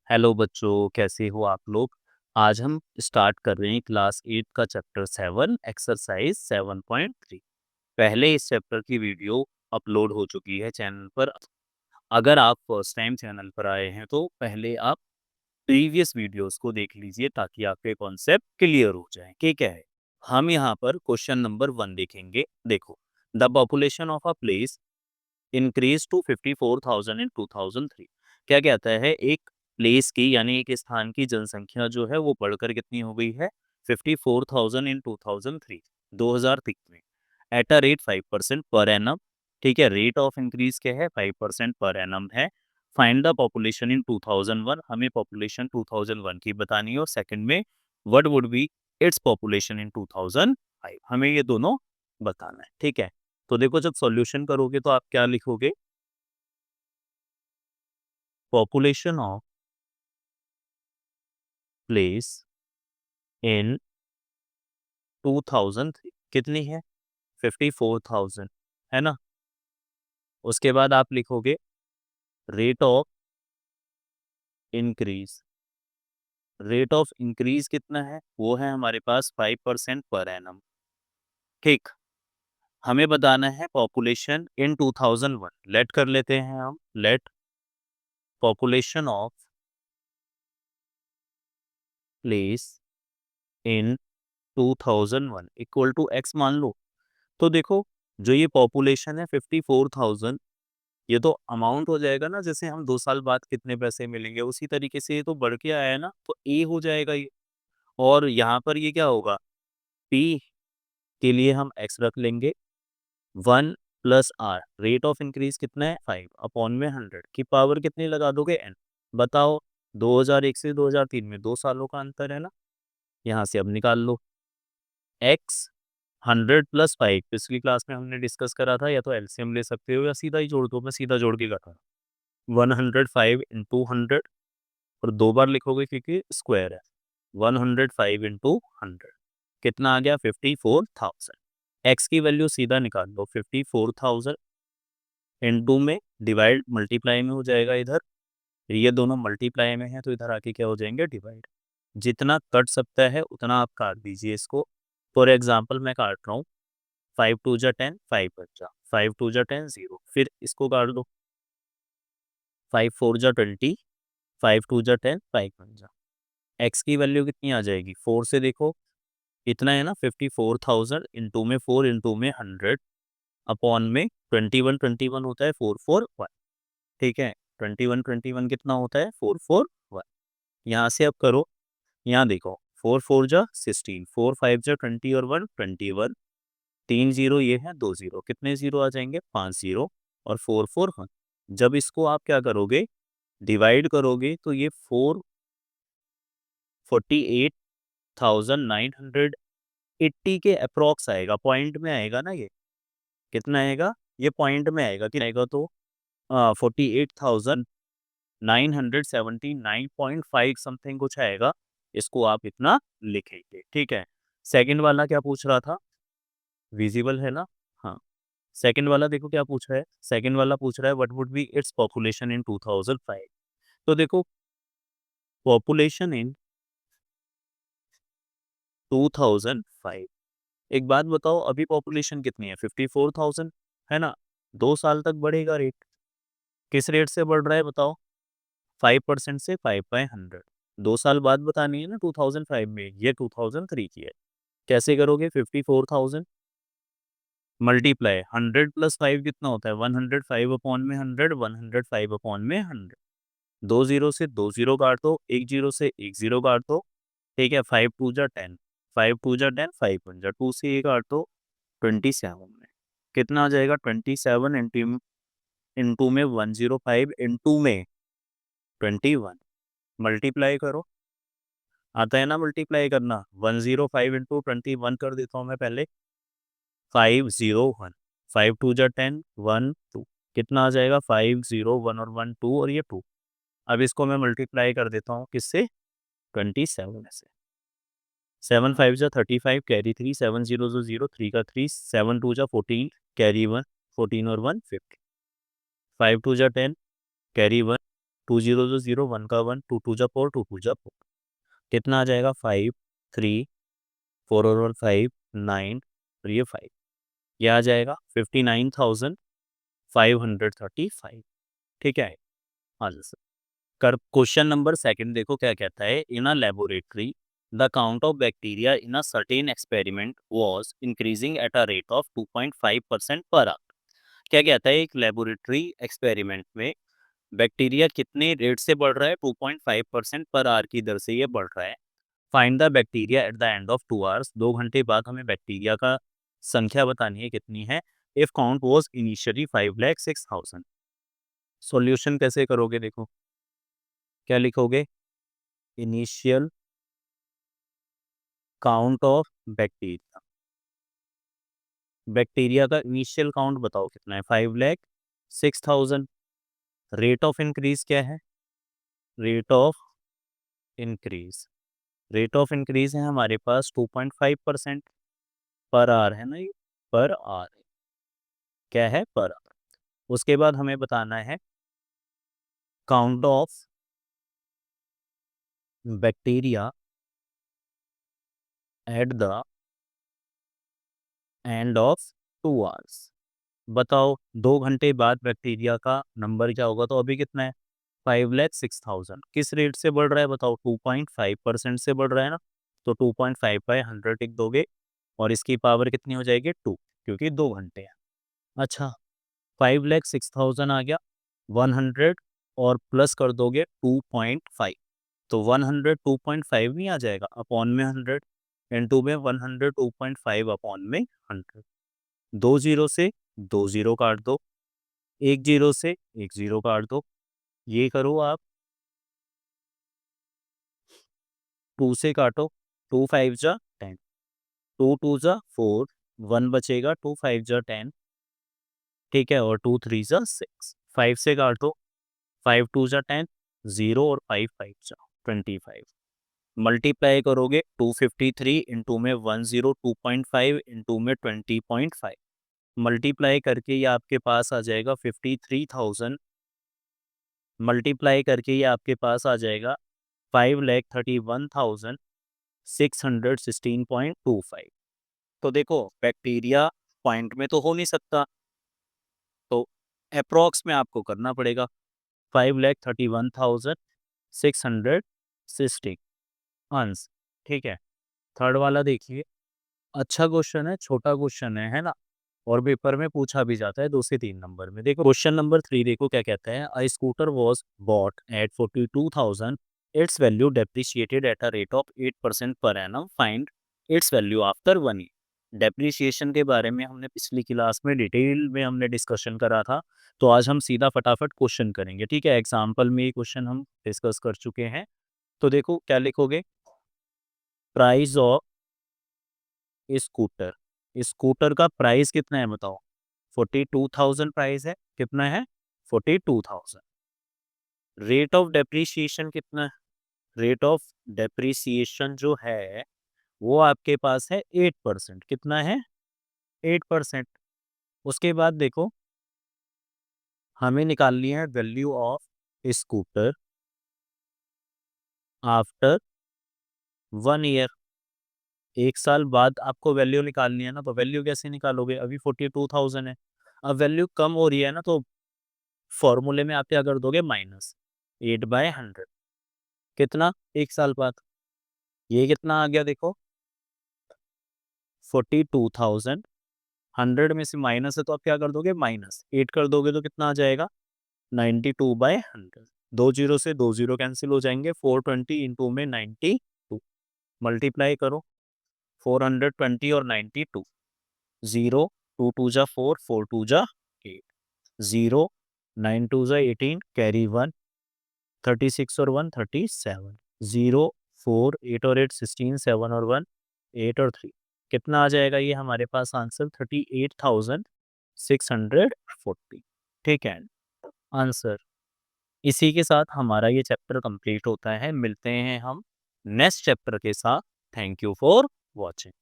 Hello बच्चों, कैसे हो आप लोग। आज हम स्टार्ट कर रहे हैं क्लास 8 का चैप्टर 7 एक्सरसाइज 7.3। पहले इस चैप्टर की वीडियो अपलोड हो चुकी है चैनल पर। अगर आप फर्स्ट टाइम चैनल पर आए हैं तो पहले आप प्रीवियस वीडियोस को देख लीजिए ताकि आपके कॉन्सेप्ट क्लियर हो जाए। ठीक है, हम यहाँ पर क्वेश्चन नंबर 1 देखेंगे। देखो, the population of a place increase to 54,000 in 2003। क्या कहता है, एक प्लेस की यानी एक स्थान की जनसंख्या जो है वो बढ़कर कितनी हो गई है 54,000 इन 2003, 2003 में, eight a rate 5% per annum. ठीक है, रेट ऑफ इंक्रीज क्या है 5% पर एनम है। फाइंड द पॉपुलेशन इन 2001, हमें पॉपुलेशन 2001 की बतानी है। और सेकंड में what would be its population in 2005, हमें ये दोनों बताना है। ठीक है, तो देखो, जब सॉल्यूशन करोगे तो आप क्या लिखोगे, पॉपुलेशन ऑफ प्लेस इन 2003 कितनी है 54,000, है ना। उसके बाद आप लिखोगे rate of increase. Rate of increase कितना है, वो है हमारे पास 5% पर एनम। ठीक, हमें बताना है पॉपुलेशन इन 2001। लेट कर लेते हैं हम, let population of place in 2001 equal to X मान लो। तो देखो, जो ये पॉपुलेशन है 54,000, ये तो अमाउंट हो जाएगा ना, जैसे हम 2 साल बाद कितने पैसे मिलेंगे उसी तरीके से ये तो बढ़ के आया है ना, तो ए हो जाएगा ये। और यहाँ पर ये क्या होगा, पी के लिए हम एक्स रख लेंगे, 1 + r, रेट ऑफ इंक्रीज कितना है 5/100 की पावर कितनी लगा दोगे n। बताओ, 2001 से 2003 में 2 सालों का अंतर है ना, यहाँ से अब निकाल लो। एक्स 100 + 5 पिछली क्लास में हमने डिस्कस करा था, या तो एलसीएम ले सकते हो या सीधा ही जोड़ दो, मैं सीधा जोड़ के करता हूँ। 105 इंटू 100, और 2 बार लिखोगे क्योंकि स्क्वायर है। 105 इंटू 100 कितना आ गया 54,000। एक्स की वैल्यू सीधा निकाल लो, 54,000 इंटू में डिवाइड मल्टीप्लाई में हो जाएगा इधर। ये दोनों मल्टीप्लाई में है तो इधर आके क्या हो जाएंगे डिवाइड। जितना कट सकता है उतना आप काट दीजिए इसको। फॉर एग्जाम्पल मैं काट रहा हूँ, 5 × 2 = 10, 5 बचा, 5 × 2 = 10 0, फिर इसको काट दो, 5 × 4 = 20, 5 × 2 = 10, 5 बन जा। एक्स की वैल्यू कितनी आ जाएगी, 4 से देखो, इतना है ना 54,000 इंटू में 4 इंटू में 100 अपॉन में 21, 21 होता है 441। ठीक है, 21, 21 कितना होता है 441। यहाँ से अब करो, यहाँ देखो, 4 4 = 16, 4 5 = 20 और 1 21, 3 जीरो ये है 2 जीरो, कितने जीरो आ जाएंगे 5 जीरो, और 4 4 1। जब इसको आप क्या करोगे डिवाइड करोगे तो ये 448,980 के अप्रॉक्स आएगा, पॉइंट में आएगा ना ये, कितना आएगा ये पॉइंट में आएगा, कितना आएगा तो 48,979.5 समथिंग कुछ आएगा। इसको आप इतना लिखेंगे। ठीक है, सेकंड वाला क्या पूछ रहा था, विजिबल है ना। हाँ, सेकंड वाला देखो क्या पूछ रहा है, सेकंड वाला पूछ रहा है what would be its population in 2005। तो देखो, पॉपुलेशन इन 2005, एक बात बताओ, अभी पॉपुलेशन कितनी है 54,000, है ना। 2 साल तक बढ़ेगा रेट, किस रेट से बढ़ रहा है बताओ, 5% से 5/100। 2 साल बाद बतानी है ना 2005 में, ये 2003 की है। कैसे करोगे, 54,000 मल्टीप्लाई 100 + 5 कितना होता है 105 अपॉन में 100, 105 अपॉन में 100। 2 जीरो से 2 जीरो काट दो, 1 जीरो से 1 जीरो काट दो। ठीक है, 5 × 2 = 10, 5 × 2 = 10, 5 × 1 2 से ये काट दो 27 में, कितना आ जाएगा 27 इंटू में 105 इंटू में 21, मल्टीप्लाई करो, आता है ना मल्टीप्लाई करना। 105 इंटू 21 कर देता हूँ मैं पहले, 501, 5 × 2 = 10, 1 2, कितना आ जाएगा 501 और 1 2 और ये 2। अब इसको मैं मल्टीप्लाई कर देता हूँ किससे 27 से। 7 5 = 35, कैरी 3, 7 0 0, 3 का 3, 7 2 = 14, कैरी 1, 14 और 1 50, 5 2 = 10, कैरी 1, 2 0 जो 0, 1 का 1, 2 2 जा 4, 2 2 जा 4, कितना आ जाएगा 5 3 4 और 5 9 और ये 5, ये आ जाएगा 59,535। ठीक है। हाँ जी सर। कर क्वेश्चन नंबर सेकंड देखो क्या कहता है, in a laboratory the count of bacteria in a certain experiment was increasing at a rate of 2.5% per hour. क्या कहता है, एक लेबोरेटरी एक्सपेरिमेंट में बैक्टीरिया कितने रेट से बढ़ रहा है, 2.5% पर आवर की दर से ये बढ़ रहा है। Find the bacteria at the end of 2 hours, 2 घंटे बाद हमें बैक्टीरिया का संख्या बतानी है कितनी है। If count was initially 5,06,000। Solution कैसे करोगे, देखो क्या लिखोगे, initial count of bacteria, bacteria का इनिशियल काउंट बताओ कितना है, 5,06,000। रेट ऑफ इंक्रीज क्या है, rate of increase, rate of increase है हमारे पास 2.5% पर आवर है ना, ये पर आवर क्या है, पर आवर। उसके बाद हमें बताना है count of bacteria at the end of 2 hours. बताओ 2 घंटे बाद बैक्टीरिया का नंबर क्या होगा, तो अभी कितना है 5,06,000, किस रेट से बढ़ रहा है बताओ, 2.5% से बढ़ रहा है ना, तो 2.5 बाई 100 टिक दोगे और इसकी पावर कितनी हो जाएगी 2, क्योंकि 2 घंटे हैं। अच्छा 5,06,000 आ गया, 100 और प्लस कर दोगे 2.5, तो 100 2.5 नहीं आ जाएगा, अपॉन में 100, इंटू में 100 2.5 अपॉन में 100। 2 जीरो से 2 जीरो काट दो, 1 जीरो से 1 जीरो काट दो, ये करो आप, 2 से काटो, 2 5 जा 10, 2 2 जा 4, 1 बचेगा, 2 5 जा 10, ठीक है, और 2 3 जा 6, 5 से काटो, 5 2 जा 10, 0 और 5 5 जा 25, मल्टीप्लाई करोगे 253 इंटू में 102.5 इंटू में 20.5, मल्टीप्लाई करके ये आपके पास आ जाएगा 53,000, मल्टीप्लाई करके ये आपके पास आ जाएगा 5,31,616.25। तो देखो बैक्टीरिया पॉइंट में तो हो नहीं सकता, तो अप्रोक्स में आपको करना पड़ेगा 5,31,616 आंसर। ठीक है। थर्ड वाला देखिए, अच्छा क्वेश्चन है, छोटा क्वेश्चन है ना, और पेपर में पूछा भी जाता है 2 से 3 नंबर में। देखो क्वेश्चन नंबर 3 देखो क्या कहता है, a scooter was bought at 42,000, its value depreciated at a rate of 8% per annum, find its value after 1 year. Depreciation के बारे में हमने पिछली क्लास में डिटेल में हमने डिस्कशन करा था, तो आज हम सीधा फटाफट क्वेश्चन करेंगे। ठीक है, एग्जाम्पल में ये क्वेश्चन हम डिस्कस कर चुके हैं। तो देखो क्या लिखोगे, प्राइस ऑफ स्कूटर, स्कूटर का प्राइस कितना है बताओ, 42,000 प्राइस है, कितना है 42,000। रेट ऑफ डेप्रीशिएशन कितना है, रेट ऑफ डेप्रीसिएशन जो है वो आपके पास है 8%, कितना है 8%। उसके बाद देखो हमें निकालनी है value of scooter after 1 year, 1 साल बाद आपको वैल्यू निकालनी है ना, तो वैल्यू कैसे निकालोगे, अभी 42,000 है, अब वैल्यू कम हो रही है ना, तो फॉर्मूले में आप क्या कर दोगे, -8/100, कितना 1 साल बाद, ये कितना आ गया देखो 42,000, 100 में से माइनस है तो आप क्या कर दोगे, -8 कर दोगे तो कितना आ जाएगा 92/100। 2 जीरो से 2 जीरो कैंसिल हो जाएंगे, 420 इंटू में 92, मल्टीप्लाई करो 420 और 92, 0 2 2 जा 4, 4 2 जा 8, 0 9 2 जा 18, कैरी 1, 36 और 1 37, 0 4 8 और 8 16, 7 और 1 8 और 3, कितना आ जाएगा ये हमारे पास आंसर 38,640। ठीक है आंसर। इसी के साथ हमारा ये चैप्टर कंप्लीट होता है, मिलते हैं हम नेक्स्ट चैप्टर के साथ। Thank you for watching.